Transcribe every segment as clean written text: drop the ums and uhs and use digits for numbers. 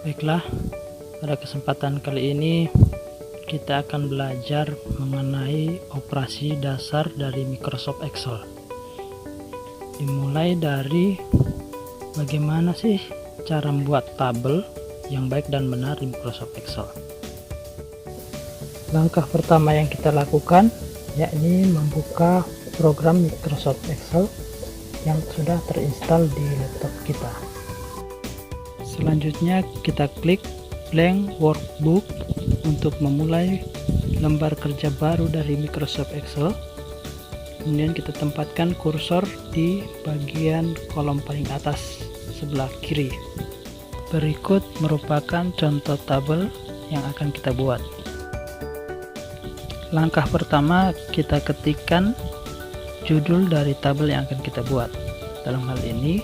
Baiklah, pada kesempatan kali ini kita akan belajar mengenai operasi dasar dari Microsoft Excel. Dimulai dari bagaimana sih cara membuat tabel yang baik dan benar di Microsoft Excel. Langkah pertama yang kita lakukan yakni membuka program Microsoft Excel yang sudah terinstall di laptop kita. Selanjutnya kita klik blank workbook untuk memulai lembar kerja baru dari Microsoft Excel. Kemudian kita tempatkan kursor di bagian kolom paling atas sebelah kiri. Berikut merupakan contoh tabel yang akan kita buat. Langkah pertama, kita ketikkan judul dari tabel yang akan kita buat. Dalam hal ini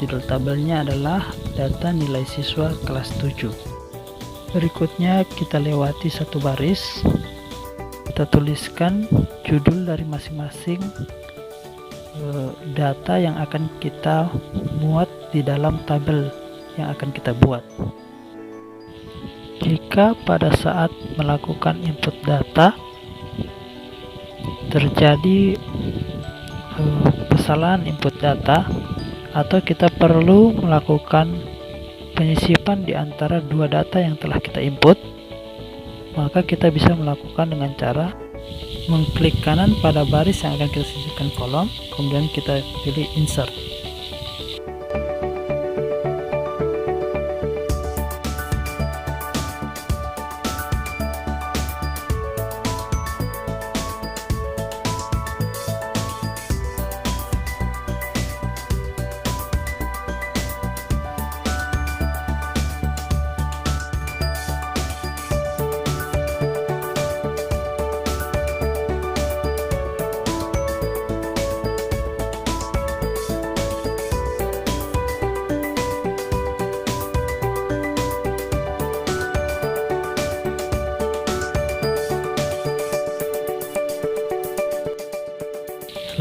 judul tabelnya adalah data nilai siswa kelas 7. Berikutnya kita lewati satu baris, kita tuliskan judul dari masing-masing data yang akan kita muat di dalam tabel yang akan kita buat. Jika pada saat melakukan input data terjadi kesalahan input data, atau kita perlu melakukan penyisipan di antara dua data yang telah kita input, maka kita bisa melakukan dengan cara mengklik kanan pada baris yang akan kita sisipkan kolom, kemudian kita pilih insert.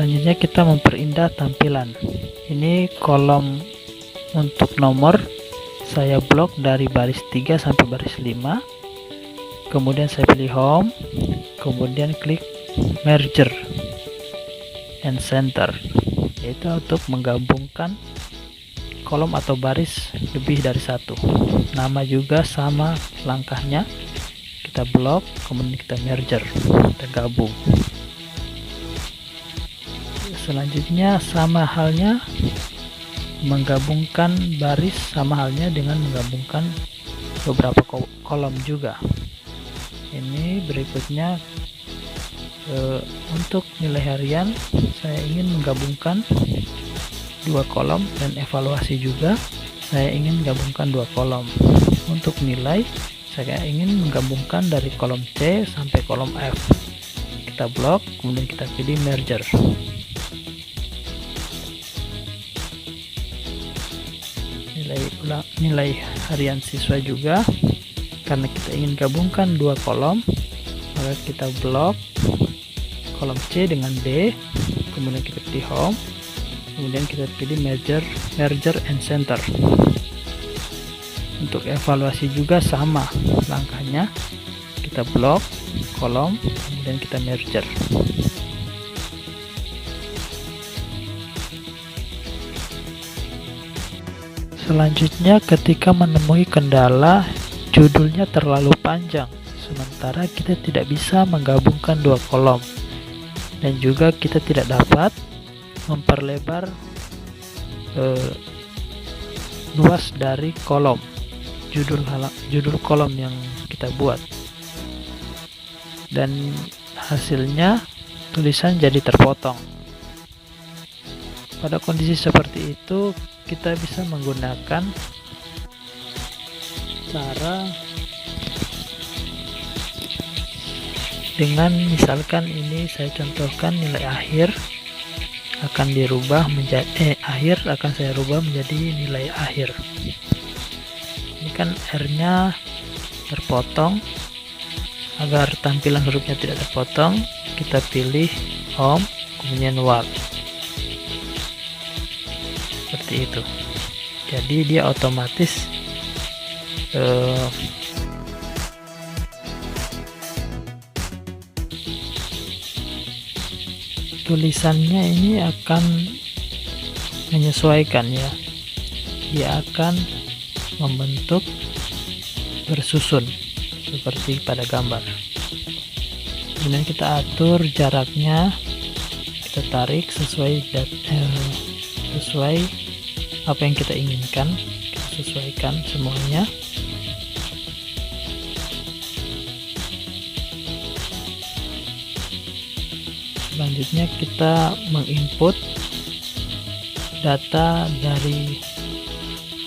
Selanjutnya kita memperindah tampilan. Ini kolom untuk nomor saya blok dari baris 3 sampai baris 5. Kemudian saya pilih home, kemudian klik merger and center, yaitu untuk menggabungkan kolom atau baris lebih dari satu. Nama juga sama langkahnya, kita blok, kemudian kita merger, kita gabung. Selanjutnya sama halnya menggabungkan baris, sama halnya dengan menggabungkan beberapa kolom juga. Ini berikutnya untuk nilai harian saya ingin menggabungkan dua kolom, dan evaluasi juga saya ingin menggabungkan dua kolom. Untuk nilai saya ingin menggabungkan dari kolom C sampai kolom F. Kita blok, kemudian kita pilih merger. Nilai harian siswa juga, karena kita ingin gabungkan dua kolom, maka kita blok kolom C dengan D, kemudian kita pilih home, kemudian kita pilih merger and center. Untuk evaluasi juga sama langkahnya, kita blok kolom, kemudian kita merger. Selanjutnya, ketika menemui kendala judulnya terlalu panjang, sementara kita tidak bisa menggabungkan dua kolom, dan juga kita tidak dapat memperlebar luas dari kolom judul kolom yang kita buat, dan hasilnya tulisan jadi terpotong. Pada kondisi seperti itu, kita bisa menggunakan cara dengan misalkan ini saya contohkan nilai akhir akan dirubah menjadi akhir akan saya rubah menjadi nilai akhir. Ini kan R-nya terpotong. Agar tampilan hurufnya tidak terpotong, kita pilih home, kemudian word. Seperti itu. Jadi dia otomatis tulisannya ini akan menyesuaikan ya, dia akan membentuk bersusun seperti pada gambar. Kemudian kita atur jaraknya, kita tarik sesuai apa yang kita inginkan, kita sesuaikan semuanya. Selanjutnya kita menginput data dari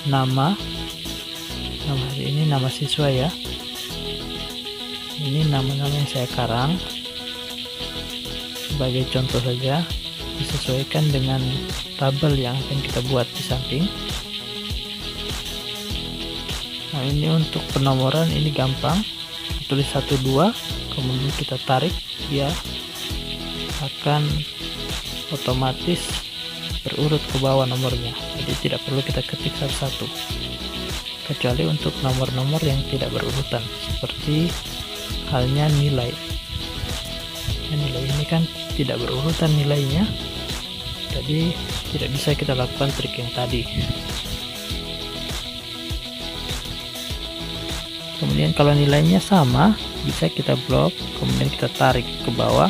nama hari ini, nama siswa ya. Ini nama-nama yang saya karang sebagai contoh saja, disesuaikan dengan tabel yang akan kita buat di samping. Nah, ini untuk penomoran ini gampang, tulis 1 2, kemudian kita tarik, dia akan otomatis berurut ke bawah nomornya, jadi tidak perlu kita ketik satu-satu, kecuali untuk nomor-nomor yang tidak berurutan, seperti halnya nilai. Nilai ini kan tidak berurutan nilainya, jadi tidak bisa kita lakukan trik yang tadi. Kemudian kalau nilainya sama, bisa kita blok, kemudian kita tarik ke bawah,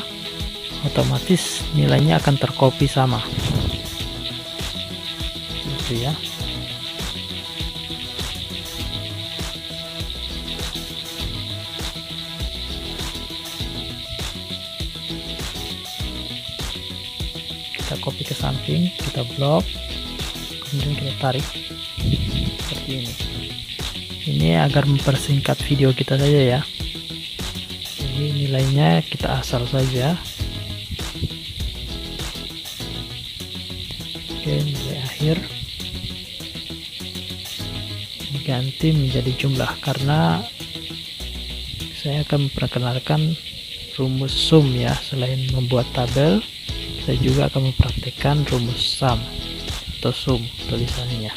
otomatis nilainya akan tercopy sama, gitu ya. Kita copy ke samping, kita blok, kemudian kita tarik seperti ini. Ini agar mempersingkat video kita saja ya, jadi nilainya kita asal saja. Oke, nilai akhir diganti menjadi jumlah, karena saya akan memperkenalkan rumus sum ya. Selain membuat tabel, saya juga akan mempraktikkan rumus sum atau sum tulisannya.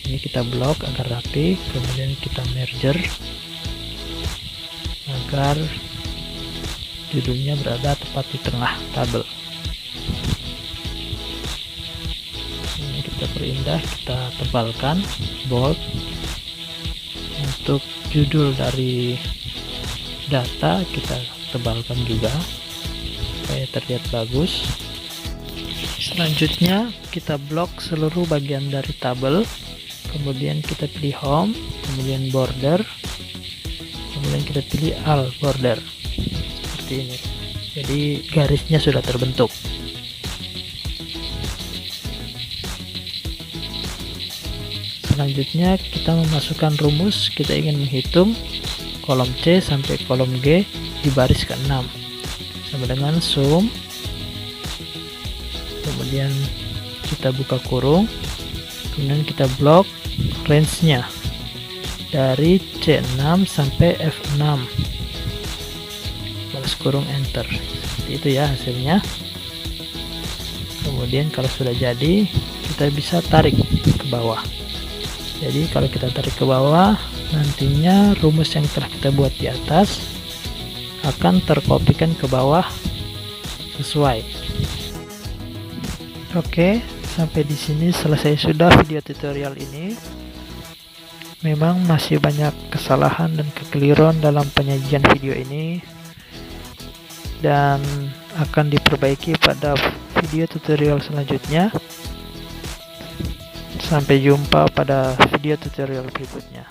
Ini kita blok agar rapi, kemudian kita merger agar judulnya berada tepat di tengah tabel. Ini kita perindah, kita tebalkan bold. Untuk judul dari data kita tebalkan juga supaya terlihat bagus. Selanjutnya kita blok seluruh bagian dari tabel, kemudian kita pilih home, kemudian border, kemudian kita pilih all border seperti ini. Jadi garisnya sudah terbentuk. Selanjutnya kita memasukkan rumus, kita ingin menghitung kolom C sampai kolom G di baris ke-6 sama dengan sum, kemudian kita buka kurung, kemudian kita blok range-nya dari C6 sampai F6, baris kurung enter. Seperti itu ya hasilnya. Kemudian kalau sudah jadi, kita bisa tarik ke bawah. Jadi kalau kita tarik ke bawah, nantinya rumus yang telah kita buat di atas akan terkopikan ke bawah sesuai. Oke, sampai di sini selesai sudah video tutorial ini. Memang masih banyak kesalahan dan kekeliruan dalam penyajian video ini, dan akan diperbaiki pada video tutorial selanjutnya. Sampai jumpa pada video tutorial berikutnya.